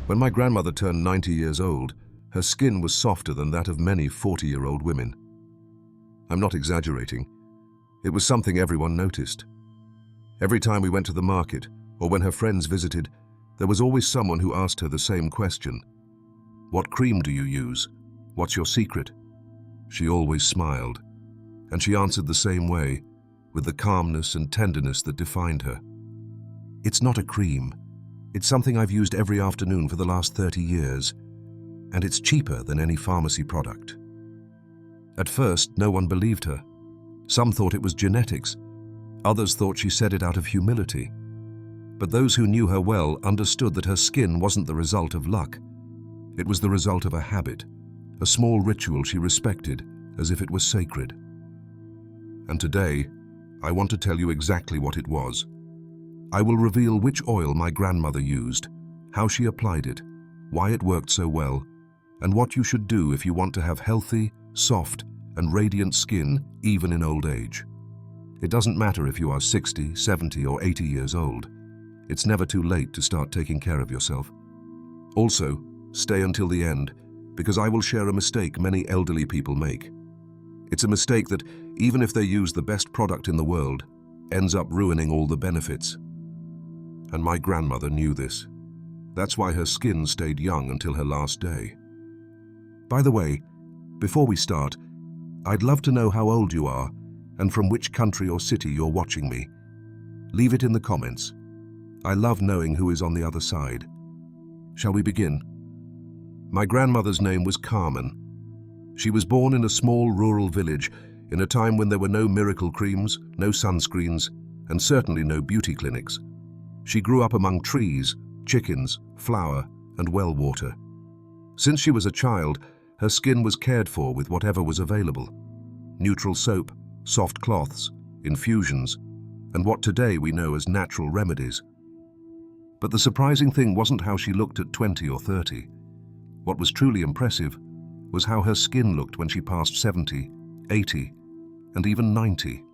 When my grandmother turned 90 years old, her skin was softer than that of many 40-year-old women. I'm not exaggerating. It was something everyone noticed. Every time we went to the market, or when her friends visited, there was always someone who asked her the same question. What cream do you use? What's your secret? She always smiled, and she answered the same way, with the calmness and tenderness that defined her. It's not a cream. It's something I've used every afternoon for the last 30 years, and it's cheaper than any pharmacy product. At first, no one believed her. Some thought it was genetics. Others thought she said it out of humility. But those who knew her well understood that her skin wasn't the result of luck. It was the result of a habit, a small ritual she respected as if it was sacred. And today, I want to tell you exactly what it was. I will reveal which oil my grandmother used, how she applied it, why it worked so well, and what you should do if you want to have healthy, soft, and radiant skin even in old age. It doesn't matter if you are 60, 70, or 80 years old. It's never too late to start taking care of yourself. Also, stay until the end, because I will share a mistake many elderly people make. It's a mistake that, even if they use the best product in the world, ends up ruining all the benefits. And my grandmother knew this. That's why her skin stayed young until her last day. By the way, before we start, I'd love to know how old you are and from which country or city you're watching me. Leave it in the comments. I love knowing who is on the other side. Shall we begin? My grandmother's name was Carmen. She was born in a small rural village in a time when there were no miracle creams, no sunscreens, and certainly no beauty clinics. She grew up among trees, chickens, flour, and well water. Since she was a child, her skin was cared for with whatever was available. Neutral soap, soft cloths, infusions, and what today we know as natural remedies. But the surprising thing wasn't how she looked at 20 or 30. What was truly impressive was how her skin looked when she passed 70, 80, and even 90.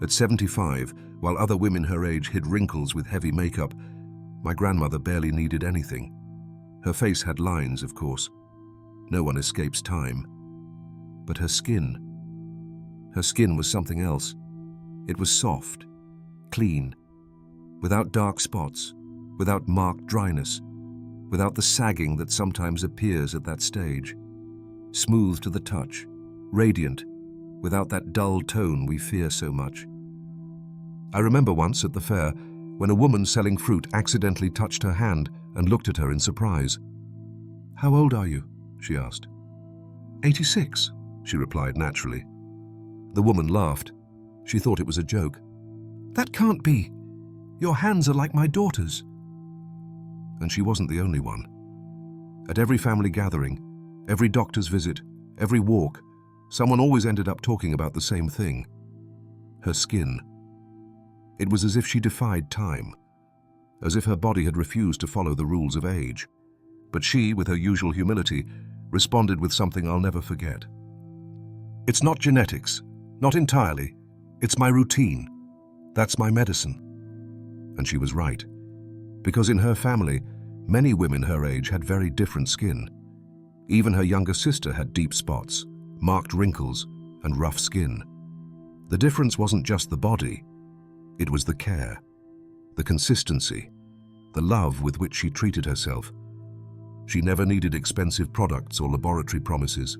At 75, while other women her age hid wrinkles with heavy makeup, my grandmother barely needed anything. Her face had lines, of course. No one escapes time. But her skin was something else. It was soft, clean, without dark spots, without marked dryness, without the sagging that sometimes appears at that stage. Smooth to the touch, radiant, without that dull tone we fear so much. I remember once at the fair when a woman selling fruit accidentally touched her hand and looked at her in surprise. "How old are you?" she asked. 86, she replied naturally. The woman laughed. She thought it was a joke. "That can't be. Your hands are like my daughter's." And she wasn't the only one. At every family gathering, every doctor's visit, every walk, someone always ended up talking about the same thing: her skin. It was as if she defied time, as if her body had refused to follow the rules of age. But she, with her usual humility, responded with something I'll never forget. "It's not genetics, not entirely. It's my routine. That's my medicine." And she was right, because in her family, many women her age had very different skin. Even her younger sister had deep spots, marked wrinkles, and rough skin. The difference wasn't just the body. It was the care, the consistency, the love with which she treated herself. She never needed expensive products or laboratory promises.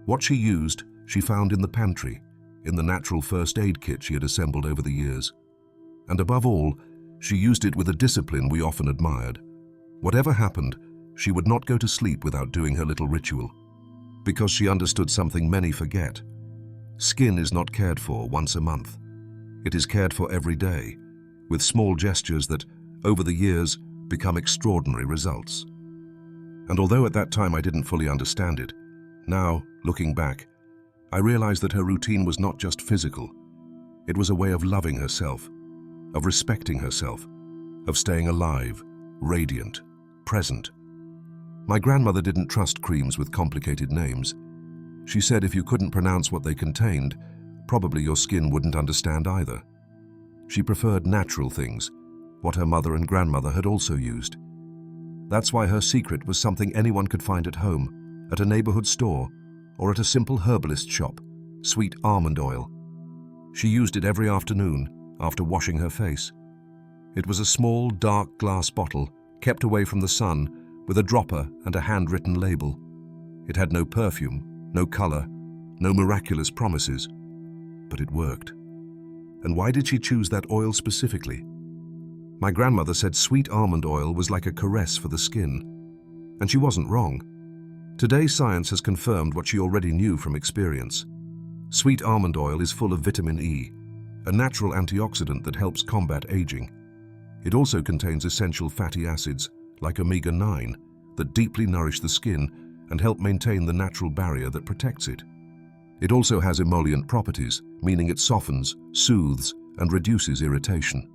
What she used, she found in the pantry, in the natural first aid kit she had assembled over the years. And above all, she used it with a discipline we often admired. Whatever happened, she would not go to sleep without doing her little ritual, because she understood something many forget. Skin is not cared for once a month. It is cared for every day, with small gestures that, over the years, become extraordinary results. And although at that time I didn't fully understand it, now, looking back, I realized that her routine was not just physical. It was a way of loving herself, of respecting herself, of staying alive, radiant, present. My grandmother didn't trust creams with complicated names. She said if you couldn't pronounce what they contained, probably your skin wouldn't understand either. She preferred natural things, what her mother and grandmother had also used. That's why her secret was something anyone could find at home, at a neighborhood store, or at a simple herbalist shop: sweet almond oil. She used it every afternoon after washing her face. It was a small, dark glass bottle, kept away from the sun, with a dropper and a handwritten label. It had no perfume, no color, no miraculous promises, but it worked. And why did she choose that oil specifically? My grandmother said sweet almond oil was like a caress for the skin. And she wasn't wrong. Today, science has confirmed what she already knew from experience. Sweet almond oil is full of vitamin E, a natural antioxidant that helps combat aging. It also contains essential fatty acids, like omega-9, that deeply nourish the skin and help maintain the natural barrier that protects it. It also has emollient properties, meaning it softens, soothes, and reduces irritation.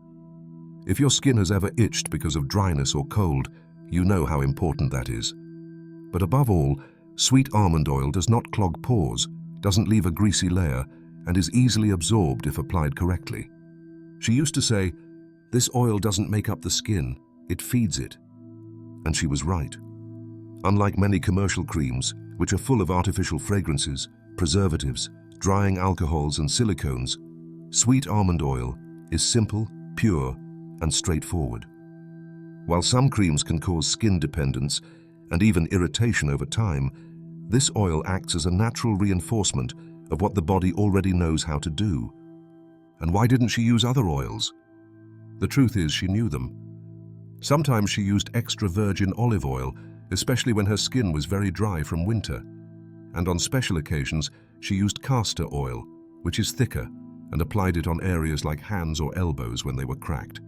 If your skin has ever itched because of dryness or cold, you know how important that is. But above all, sweet almond oil does not clog pores, doesn't leave a greasy layer, and is easily absorbed if applied correctly. She used to say, "This oil doesn't make up the skin, it feeds it." And she was right. Unlike many commercial creams, which are full of artificial fragrances, preservatives, drying alcohols, and silicones, sweet almond oil is simple, pure, and straightforward. While some creams can cause skin dependence and even irritation over time, this oil acts as a natural reinforcement of what the body already knows how to do. And why didn't she use other oils? The truth is, she knew them. Sometimes she used extra virgin olive oil, especially when her skin was very dry from winter. And on special occasions, she used castor oil, which is thicker, and applied it on areas like hands or elbows when they were cracked.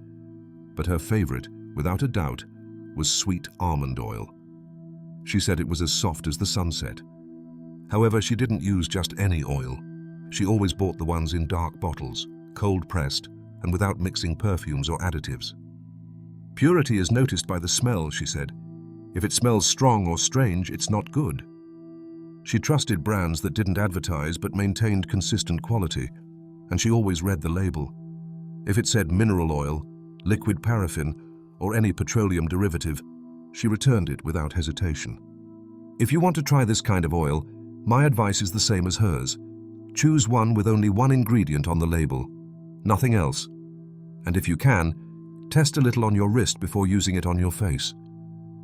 But her favorite, without a doubt, was sweet almond oil. She said it was as soft as the sunset. However, she didn't use just any oil. She always bought the ones in dark bottles, cold-pressed, and without mixing perfumes or additives. Purity is noticed by the smell, she said. If it smells strong or strange, it's not good. She trusted brands that didn't advertise but maintained consistent quality, and she always read the label. If it said mineral oil, liquid paraffin, or any petroleum derivative, she returned it without hesitation. If you want to try this kind of oil, my advice is the same as hers. Choose one with only one ingredient on the label, nothing else. And if you can, test a little on your wrist before using it on your face.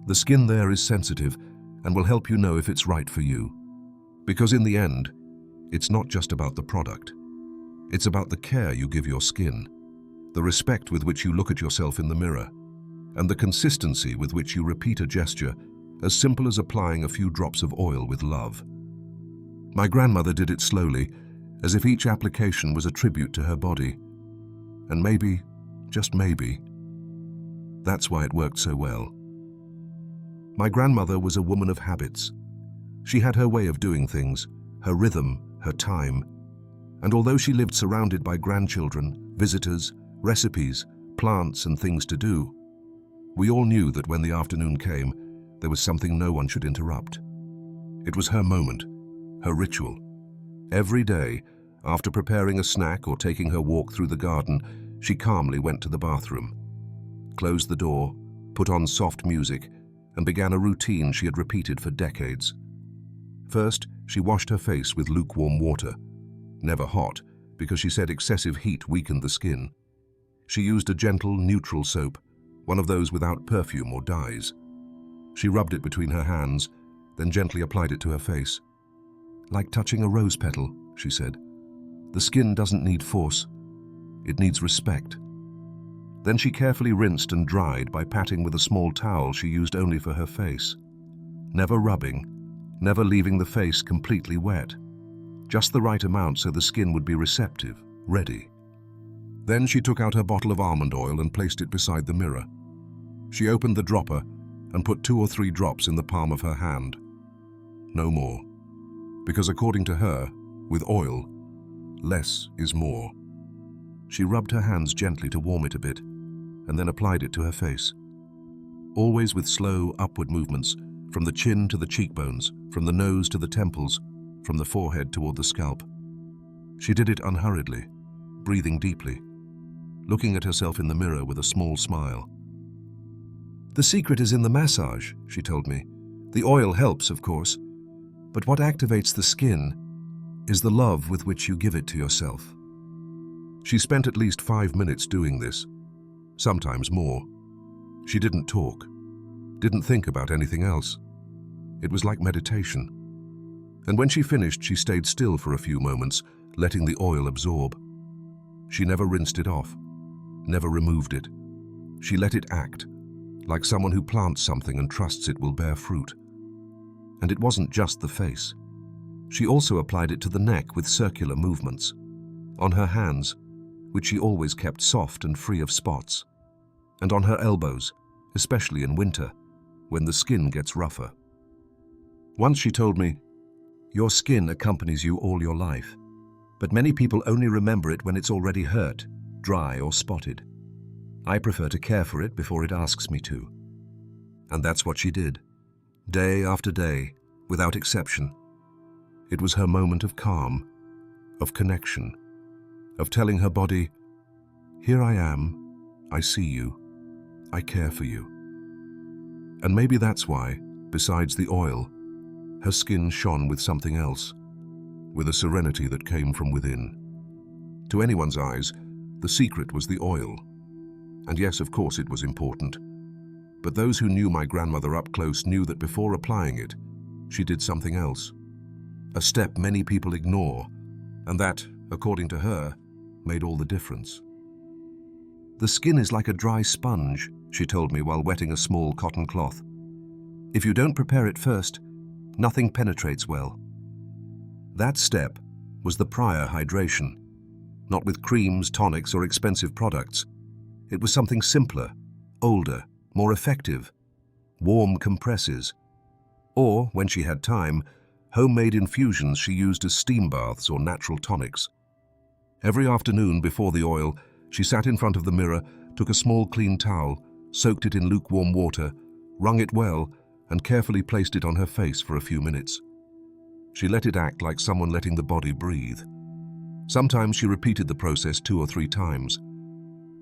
The skin there is sensitive and will help you know if it's right for you. Because in the end, it's not just about the product. It's about the care you give your skin, the respect with which you look at yourself in the mirror, and the consistency with which you repeat a gesture as simple as applying a few drops of oil with love. My grandmother did it slowly, as if each application was a tribute to her body. And maybe, just maybe, that's why it worked so well. My grandmother was a woman of habits. She had her way of doing things, her rhythm, her time. And although she lived surrounded by grandchildren, visitors, recipes, plants, and things to do, we all knew that when the afternoon came, there was something no one should interrupt. It was her moment, her ritual. Every day, after preparing a snack or taking her walk through the garden, she calmly went to the bathroom, closed the door, put on soft music, and began a routine she had repeated for decades. First, she washed her face with lukewarm water, never hot, because she said excessive heat weakened the skin. She used a gentle, neutral soap, one of those without perfume or dyes. She rubbed it between her hands, then gently applied it to her face. "Like touching a rose petal," she said. "The skin doesn't need force. It needs respect." Then she carefully rinsed and dried by patting with a small towel she used only for her face. Never rubbing, never leaving the face completely wet. Just the right amount so the skin would be receptive, ready. Then she took out her bottle of almond oil and placed it beside the mirror. She opened the dropper and put 2 or 3 drops in the palm of her hand. No more. Because according to her, with oil, less is more. She rubbed her hands gently to warm it a bit, and then applied it to her face. Always with slow, upward movements, from the chin to the cheekbones, from the nose to the temples, from the forehead toward the scalp. She did it unhurriedly, breathing deeply, looking at herself in the mirror with a small smile. The secret is in the massage, she told me. The oil helps, of course, but what activates the skin is the love with which you give it to yourself. She spent at least 5 minutes doing this, sometimes more. She didn't talk, didn't think about anything else. It was like meditation. And when she finished, she stayed still for a few moments, letting the oil absorb. She never rinsed it off, never removed it. She let it act, like someone who plants something and trusts it will bear fruit. And it wasn't just the face. She also applied it to the neck with circular movements, on her hands, which she always kept soft and free of spots, and on her elbows, especially in winter, when the skin gets rougher. Once she told me, "Your skin accompanies you all your life, but many people only remember it when it's already hurt, dry or spotted. I prefer to care for it before it asks me to." And that's what she did, day after day, without exception. It was her moment of calm, of connection, of telling her body, "Here I am, I see you, I care for you." And maybe that's why, besides the oil, her skin shone with something else, with a serenity that came from within. To anyone's eyes, the secret was the oil. And yes, of course it was important. But those who knew my grandmother up close knew that before applying it, she did something else. A step many people ignore, and that, according to her, made all the difference. "The skin is like a dry sponge," she told me while wetting a small cotton cloth. "If you don't prepare it first, nothing penetrates well." That step was the prior hydration, not with creams, tonics, or expensive products. It was something simpler, older, more effective, warm compresses, or, when she had time, homemade infusions she used as steam baths or natural tonics. Every afternoon before the oil, she sat in front of the mirror, took a small clean towel, soaked it in lukewarm water, wrung it well, and carefully placed it on her face for a few minutes. She let it act like someone letting the body breathe. Sometimes she repeated the process 2 or 3 times.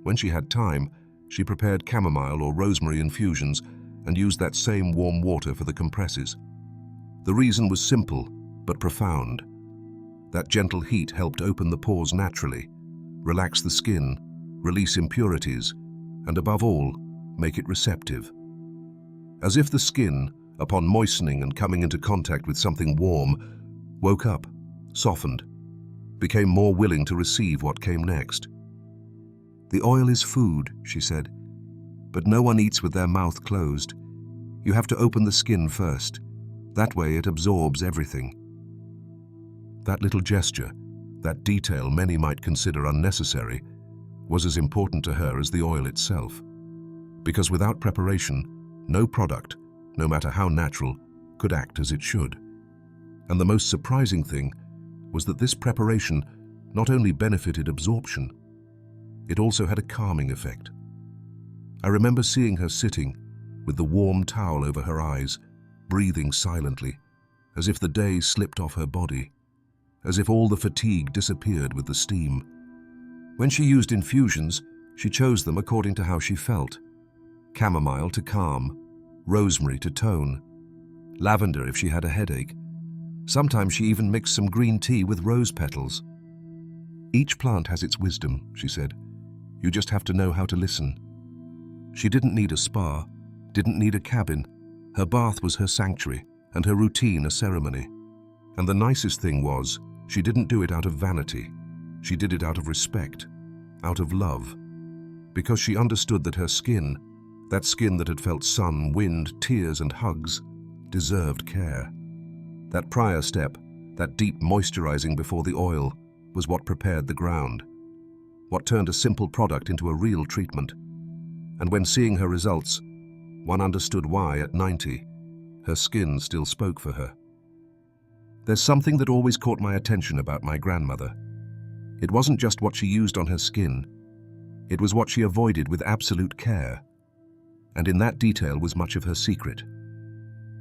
When she had time, she prepared chamomile or rosemary infusions and used that same warm water for the compresses. The reason was simple, but profound. That gentle heat helped open the pores naturally, relax the skin, release impurities, and above all, make it receptive. As if the skin, upon moistening and coming into contact with something warm, woke up, softened, became more willing to receive what came next. "The oil is food," she said, "but no one eats with their mouth closed. You have to open the skin first. That way it absorbs everything." That little gesture, that detail many might consider unnecessary, was as important to her as the oil itself. Because without preparation, no product, no matter how natural, could act as it should. And the most surprising thing was that this preparation not only benefited absorption, it also had a calming effect. I remember seeing her sitting, with the warm towel over her eyes, breathing silently, as if the day slipped off her body, as if all the fatigue disappeared with the steam. When she used infusions, she chose them according to how she felt. Chamomile to calm, rosemary to tone, lavender if she had a headache. Sometimes she even mixed some green tea with rose petals. "Each plant has its wisdom," she said. "You just have to know how to listen." She didn't need a spa, didn't need a cabin. Her bath was her sanctuary, and her routine a ceremony. And the nicest thing was, she didn't do it out of vanity. She did it out of respect, out of love, because she understood that her skin, that skin that had felt sun, wind, tears, and hugs, deserved care. That prior step, that deep moisturizing before the oil, was what prepared the ground, what turned a simple product into a real treatment. And when seeing her results, one understood why, at 90, her skin still spoke for her. There's something that always caught my attention about my grandmother. It wasn't just what she used on her skin, it was what she avoided with absolute care. And in that detail was much of her secret.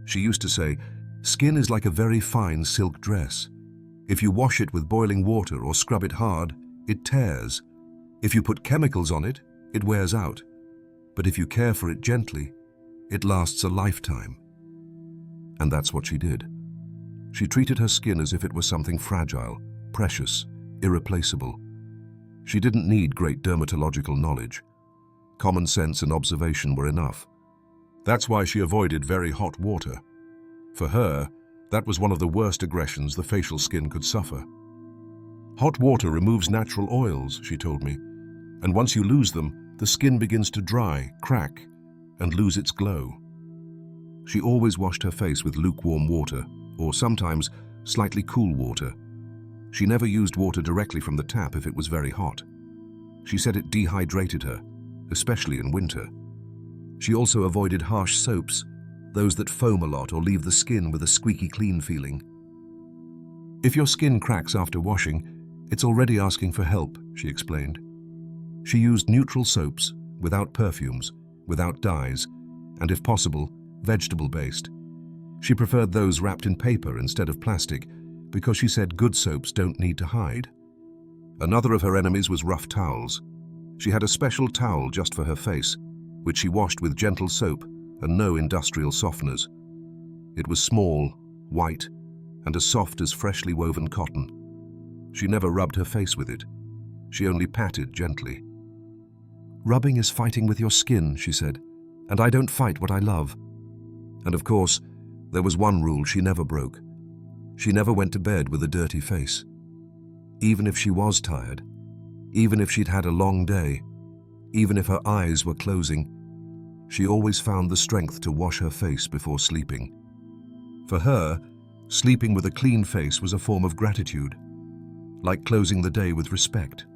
She used to say, "Skin is like a very fine silk dress. If you wash it with boiling water or scrub it hard, it tears. If you put chemicals on it, it wears out. But if you care for it gently, It lasts a lifetime. And that's what she did. She treated her skin as if it was something fragile, precious, irreplaceable. She didn't need great dermatological knowledge. Common sense and observation were enough. That's why she avoided very hot water. For her, that was one of the worst aggressions the facial skin could suffer. Hot water removes natural oils, she told me, and once you lose them, the skin begins to dry, crack, and lose its glow. She always washed her face with lukewarm water, or sometimes slightly cool water. She never used water directly from the tap if it was very hot. She said it dehydrated her, especially in winter. She also avoided harsh soaps, those that foam a lot or leave the skin with a squeaky clean feeling. If your skin cracks after washing, it's already asking for help, she explained. She used neutral soaps, without perfumes, without dyes, and if possible, vegetable-based. She preferred those wrapped in paper instead of plastic because she said good soaps don't need to hide. Another of her enemies was rough towels. She had a special towel just for her face, which she washed with gentle soap and no industrial softeners. It was small, white, and as soft as freshly woven cotton. She never rubbed her face with it. She only patted gently. "Rubbing is fighting with your skin," she said, "and I don't fight what I love." And of course, there was one rule she never broke. She never went to bed with a dirty face. Even if she was tired, even if she'd had a long day, even if her eyes were closing, she always found the strength to wash her face before sleeping. For her, sleeping with a clean face was a form of gratitude, like closing the day with respect.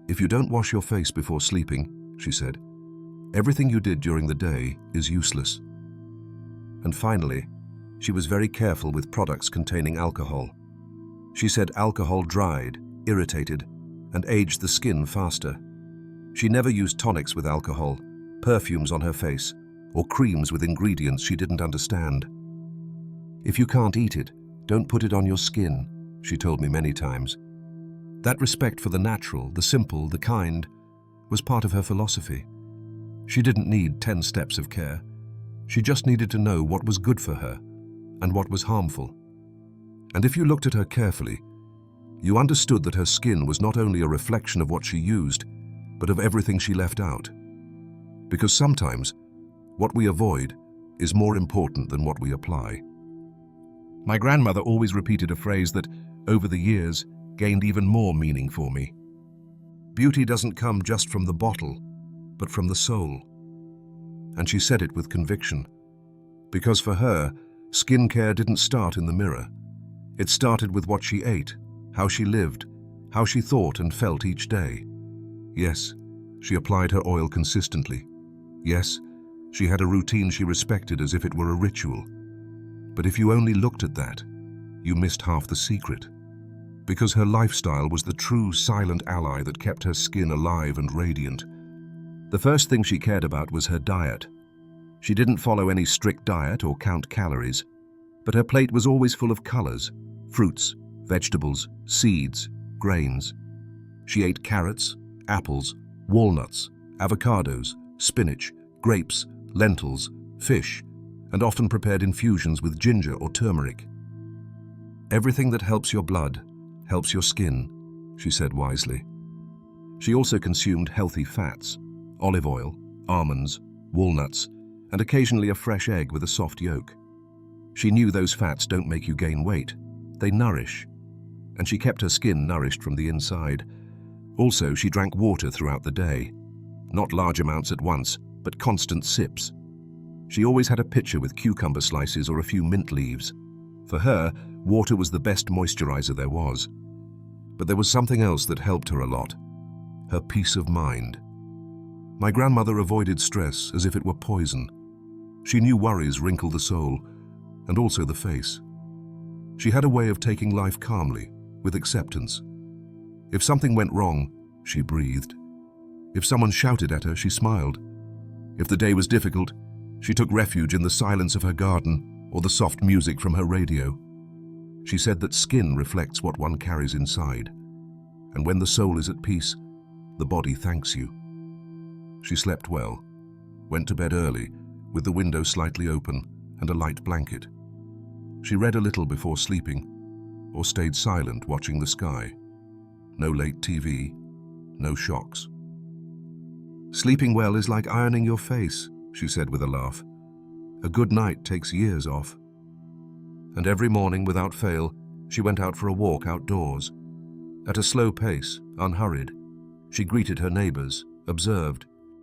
"If you don't wash your face before sleeping," she said, "everything you did during the day is useless." And finally, she was very careful with products containing alcohol. She said alcohol dried, irritated, and aged the skin faster. She never used tonics with alcohol, perfumes on her face, or creams with ingredients she didn't understand. "If you can't eat it, don't put it on your skin," she told me many times. That respect for the natural, the simple, the kind, was part of her philosophy. She didn't need 10 steps of care. She just needed to know what was good for her and what was harmful. And if you looked at her carefully, you understood that her skin was not only a reflection of what she used, but of everything she left out. Because sometimes, what we avoid is more important than what we apply. My grandmother always repeated a phrase that, over the years, gained even more meaning for me. Beauty doesn't come just from the bottle, but from the soul. And she said it with conviction. Because for her, skincare didn't start in the mirror. It started with what she ate, how she lived, how she thought and felt each day. Yes, she applied her oil consistently. Yes, she had a routine she respected as if it were a ritual. But if you only looked at that, you missed half the secret. Because her lifestyle was the true silent ally that kept her skin alive and radiant. The first thing she cared about was her diet. She didn't follow any strict diet or count calories, but her plate was always full of colors, fruits, vegetables, seeds, grains. She ate carrots, apples, walnuts, avocados, spinach, grapes, lentils, fish, and often prepared infusions with ginger or turmeric. "Everything that helps your blood helps your skin," she said wisely. She also consumed healthy fats, olive oil, almonds, walnuts, and occasionally a fresh egg with a soft yolk. She knew those fats don't make you gain weight, they nourish, and she kept her skin nourished from the inside. Also, she drank water throughout the day, not large amounts at once, but constant sips. She always had a pitcher with cucumber slices or a few mint leaves. For her, water was the best moisturizer there was. But there was something else that helped her a lot: her peace of mind. My grandmother avoided stress as if it were poison. She knew worries wrinkle the soul, and also the face. She had a way of taking life calmly, with acceptance. If something went wrong, she breathed. If someone shouted at her, she smiled. If the day was difficult, she took refuge in the silence of her garden or the soft music from her radio. She said that skin reflects what one carries inside, and when the soul is at peace, the body thanks you. She slept well, went to bed early, with the window slightly open and a light blanket. She read a little before sleeping, or stayed silent watching the sky. No late TV, no shocks. "Sleeping well is like ironing your face," she said with a laugh. "A good night takes years off." And every morning, without fail, she went out for a walk outdoors. At a slow pace, unhurried, she greeted her neighbors, observed,